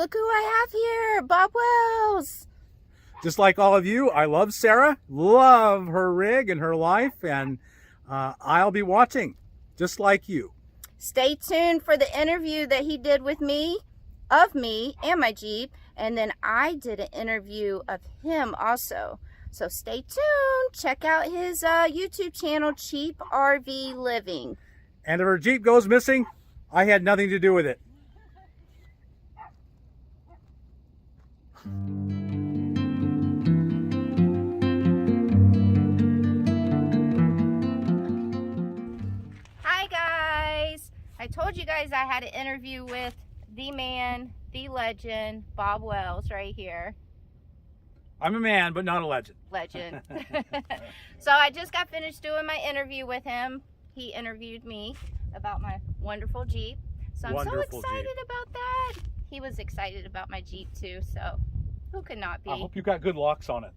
look who I have here, Bob Wells. Just like all of you, I love Sarah, love her rig and her life, and I'll be watching, just like you. Stay tuned for the interview that he did with me, of me and my Jeep, and then I did an interview of him also. So stay tuned. Check out his YouTube channel, Cheap RV Living. And if her Jeep goes missing, I had nothing to do with it. Hi guys. I told you guys I had an interview with the man, the legend, Bob Wells right here. I'm a man, but not a legend. Legend. So I just got finished doing my interview with him. He interviewed me about my wonderful Jeep. So I'm so excited about that. He was excited about my Jeep too, so who could not be? I hope you got good locks on it.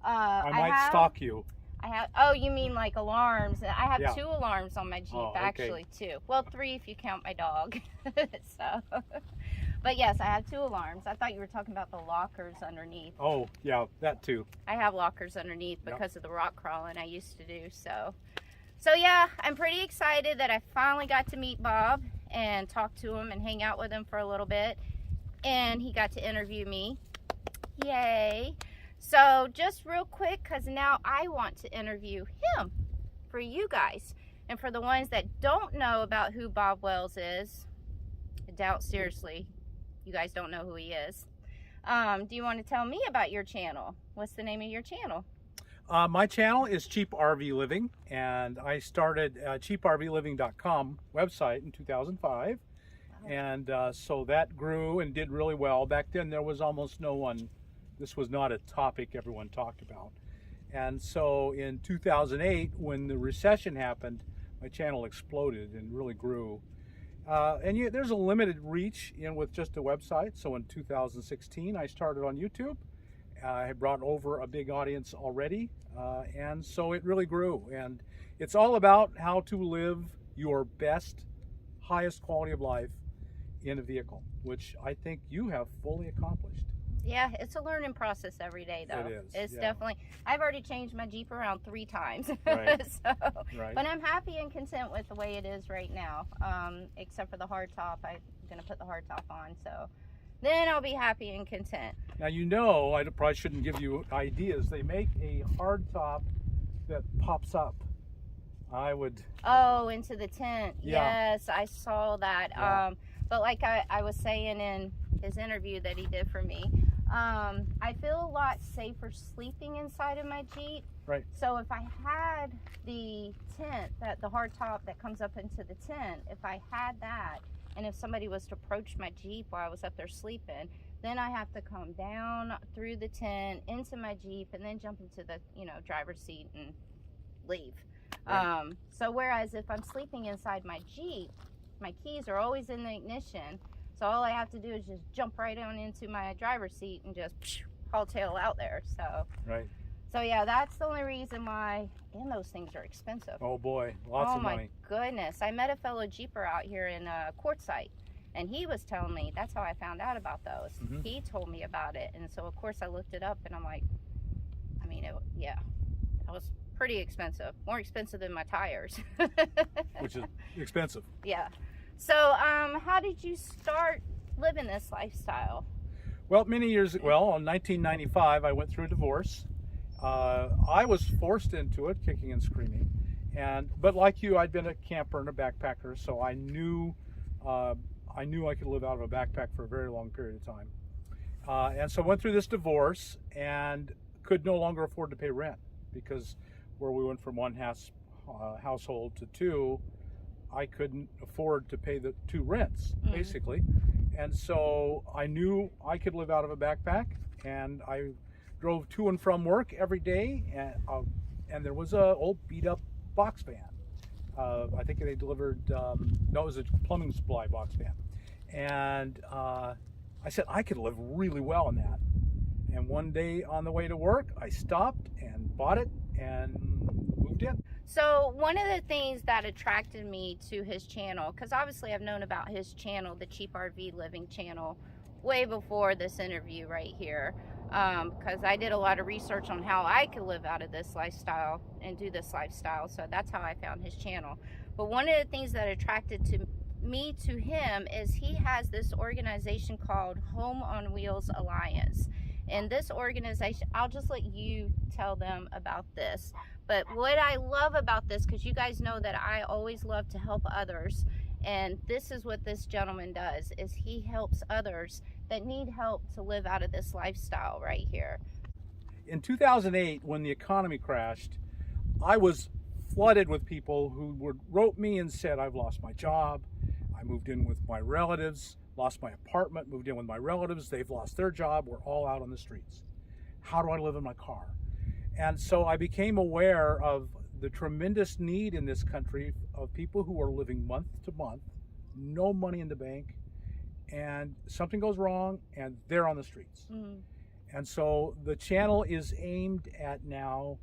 I might stalk you. I have, oh, you mean like alarms? I have Yeah. 2 alarms on my Jeep, actually, 2. Well, 3 if you count my dog. So, but yes, I have 2 alarms. I thought you were talking about the lockers underneath. Oh, yeah, that too. I have lockers underneath because of the rock crawling I used to do. So yeah, I'm pretty excited that I finally got to meet Bob and talk to him and hang out with him for a little bit. And he got to interview me. Yay. So just real quick, because now I want to interview him for you guys. And for the ones that don't know about who Bob Wells is, I doubt seriously you guys don't know who he is. Do you want to tell me about your channel? What's the name of your channel? My channel is Cheap RV Living, and I started cheaprvliving.com website in 2005. And so that grew and did really well. Back then there was almost no one. This was not a topic everyone talked about. And so in 2008, when the recession happened, my channel exploded and really grew. And there's a limited reach with just a website. So in 2016, I started on YouTube. I had brought over a big audience already. And so it really grew. And it's all about how to live your best, highest quality of life in a vehicle, which I think you have fully accomplished. Yeah, it's a learning process every day, though. It is. It's definitely. I've already changed my Jeep around 3 times. Right. But I'm happy and content with the way it is right now. Except for the hardtop, I'm gonna put the hardtop on, so then I'll be happy and content. Now I probably shouldn't give you ideas. They make a hardtop that pops up. I would. Oh, into the tent. Yeah. Yes, I saw that. Yeah. But like I was saying in his interview that he did for me, I feel a lot safer sleeping inside of my Jeep. Right. So if I had the tent, the hard top that comes up into the tent, if I had that, and if somebody was to approach my Jeep while I was up there sleeping, then I have to come down through the tent into my Jeep and then jump into the driver's seat and leave. Right. So whereas if I'm sleeping inside my Jeep, my keys are always in the ignition. So all I have to do is just jump right on into my driver's seat and just haul tail out there. Right. So yeah, that's the only reason why. And those things are expensive. Oh boy, lots of money. Oh my goodness! I met a fellow Jeeper out here in Quartzsite, and he was telling me that's how I found out about those. Mm-hmm. He told me about it, and so of course I looked it up, and I'm like, I mean, that was pretty expensive, more expensive than my tires. Which is expensive. Yeah. So, how did you start living this lifestyle? Well, many years ago, in 1995, I went through a divorce. I was forced into it, kicking and screaming. But like you, I'd been a camper and a backpacker, so I knew I could live out of a backpack for a very long period of time. And so I went through this divorce and could no longer afford to pay rent, because where we went from one household to 2, I couldn't afford to pay the 2 rents, basically. And so I knew I could live out of a backpack, and I drove to and from work every day, and there was a old beat up box van. I think they delivered, no, it was a plumbing supply box van. And I said I could live really well in that. And one day on the way to work, I stopped and bought it and moved in. So one of the things that attracted me to his channel, because obviously I've known about his channel, the Cheap RV Living channel, way before this interview right here, because I did a lot of research on how I could live out of this lifestyle and do this lifestyle. So that's how I found his channel. But one of the things that attracted me to him is he has this organization called Home on Wheels Alliance. And this organization, I'll just let you tell them about this. But what I love about this, because you guys know that I always love to help others, and this is what this gentleman does, is he helps others that need help to live out of this lifestyle right here. In 2008, when the economy crashed, I was flooded with people who wrote me and said, I've lost my job, I moved in with my relatives, lost my apartment, moved in with my relatives, they've lost their job, we're all out on the streets. How do I live in my car? And so I became aware of the tremendous need in this country of people who are living month to month, no money in the bank, and something goes wrong and they're on the streets. Mm-hmm. And so the channel is aimed at now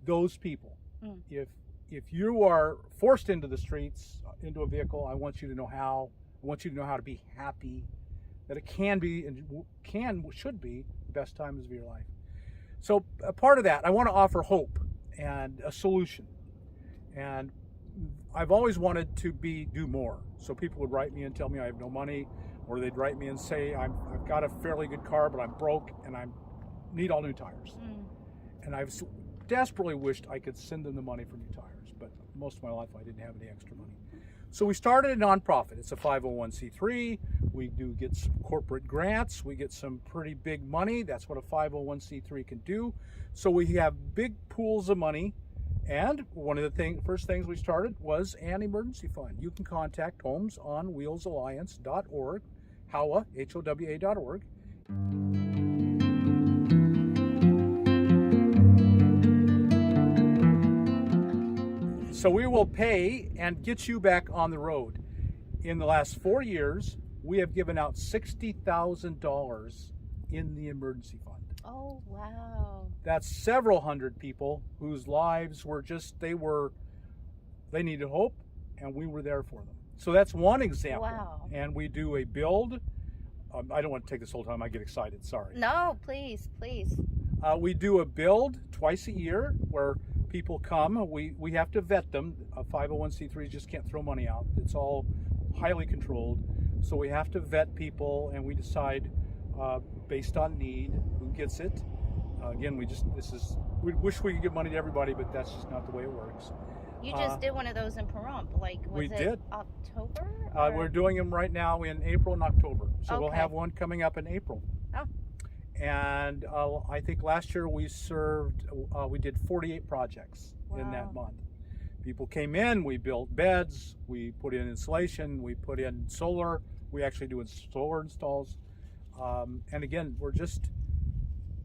those people. Mm. If you are forced into the streets, into a vehicle, I want you to know how. I want you to know how to be happy, that it can be and should be the best times of your life. So a part of that, I want to offer hope and a solution. And I've always wanted to do more. So people would write me and tell me I have no money, or they'd write me and say I've got a fairly good car, but I'm broke and I need all new tires. Mm. And I've desperately wished I could send them the money for new tires, but most of my life I didn't have any extra money. So we started a nonprofit. It's a 501c3. We do get some corporate grants. We get some pretty big money. That's what a 501c3 can do. So we have big pools of money. And one of the first things we started was an emergency fund. You can contact homesonwheelsalliance.org, HOWA, HOWA.org. So we will pay and get you back on the road. In the last 4 years, we have given out $60,000 in the emergency fund. Oh, wow. That's several hundred people whose lives were they needed hope, and we were there for them. So that's one example. Wow. And we do a build. I don't want to take this whole time. I get excited. Sorry. No, please. We do a build twice a year where people come. We have to vet them. 501c3s just can't throw money out. It's all highly controlled. So we have to vet people, and we decide based on need who gets it. Again, we wish we could give money to everybody, but that's just not the way it works. You just did one of those in Pahrump, was it October? We're doing them right now in April and October. So okay. We'll have one coming up in April. Oh. And I think last year we did 48 projects in that month. People came in, we built beds, we put in insulation, we put in solar, we actually do solar installs. And again, we're just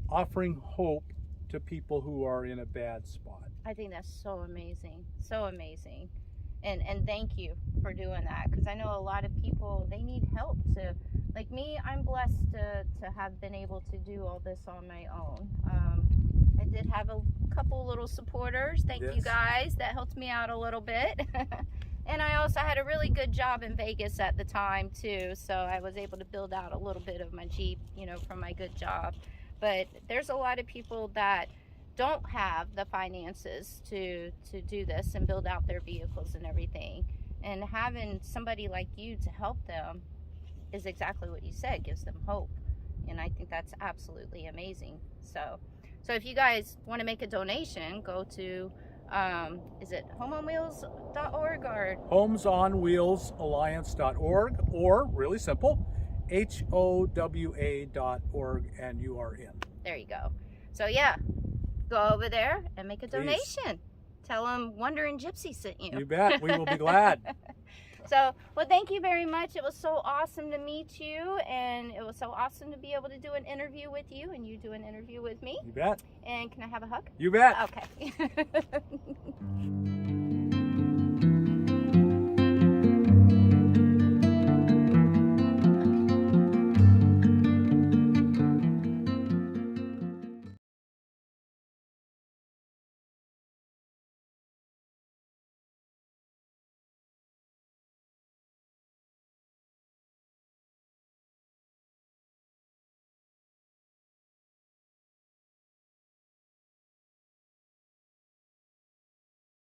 offering hope to people who are in a bad spot. I think that's so amazing, and thank you for doing that, because I know a lot of people, they need help to, like me, I'm blessed to have been able to do all this on my own. I did have a couple little supporters, thank you guys, that helped me out a little bit. And I also had a really good job in Vegas at the time too, so I was able to build out a little bit of my Jeep, from my good job. But there's a lot of people that don't have the finances to do this and build out their vehicles and everything. And having somebody like you to help them is exactly what you said, gives them hope. And I think that's absolutely amazing. So if you guys want to make a donation, go to, is it homeonwheels.org or? homesonwheelsalliance.org, or really simple, HOWA.org, and you are in. There you go. So yeah, go over there and make a donation. Please. Tell them Wandering Gypsy sent you. You bet. We will be glad. So, well, thank you very much. It was so awesome to meet you, and it was so awesome to be able to do an interview with you, and you do an interview with me. You bet. And can I have a hug? You bet. Okay.